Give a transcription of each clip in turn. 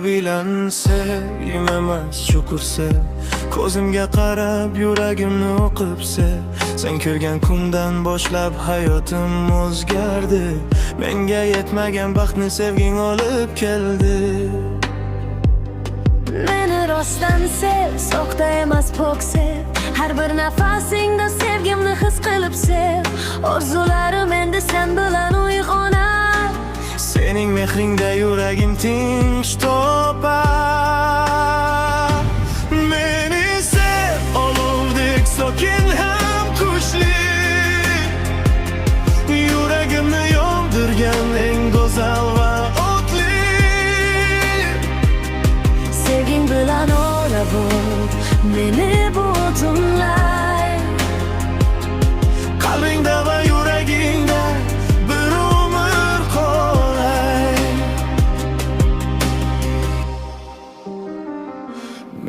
bilan sevgim emas chuqur sev. Ko'zimga qarab yuragimni o'qib sev. Sen ko'rgan kundan boshlab hayotim o'zgardi. Menga yetmagan baxtni sevging olib keldi. Meni rostdan sev, soxta emas pok sev. Har bir nafasingda sevgimni his qilib sev. Orzularim endi sen bilan uyg'onar. Sening mehringda yuragim tinch topar. Meni sev, olovdek sokin ham kuchli. Yuragimni yondirgan eng go'zal va o'tli. Sevging bilan o'rab ol meni butunlay. Qalbingda va yuragingda bir umr qolay.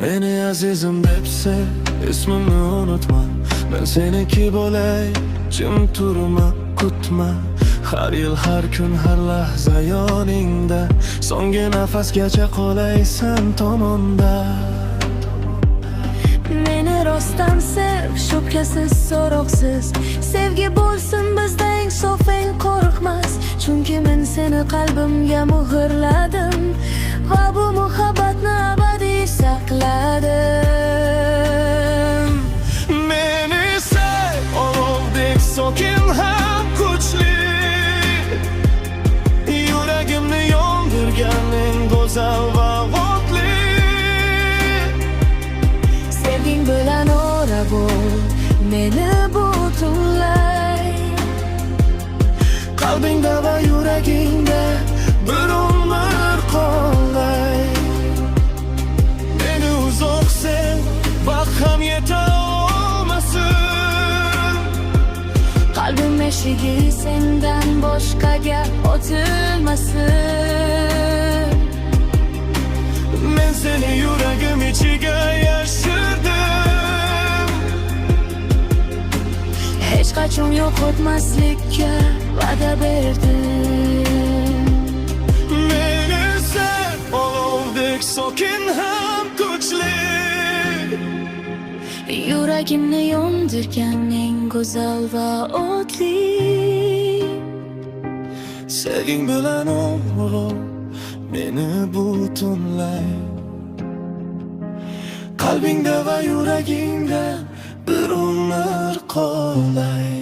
Meni azizim deb sev, ismimni unutma. Men seniki bo'lay, jim turma, kutma. Har yil, har kun, har lahza yoningda. So'nggi nafasgacha qolaysan tomonda. Meni rostdan sev, shubhasiz, so'roqsiz. Sevgi bo'lsin bizda eng sof, eng qo'rqmas. Chunki men seni qalbimga muhrladim va bu muhabbatni abadiy saqladim. Meni sev, olovdek sokin ham kuchli. Yuragimni yondirgan eng go'zal va o'tli. Sevging bilan o'rab ol meni butunlay. Qalbingda va yuragingda bir umr qolay. Meni uzoq sev, vaqt ham yeta olmasin. Qalbim eshigi sendan boshqaga ochilmasin. Men seni yuragim ichiga yashirdim. Hech qachon yo'qotmaslikka va'da berdim. Meni sev, olovdek sokin ham kuchli. Yuragimni yondirgan eng go'zal va o'tli. Sevging bilan o'rab meni butunlay. Qalbingda va yuragingda bir umr qolay.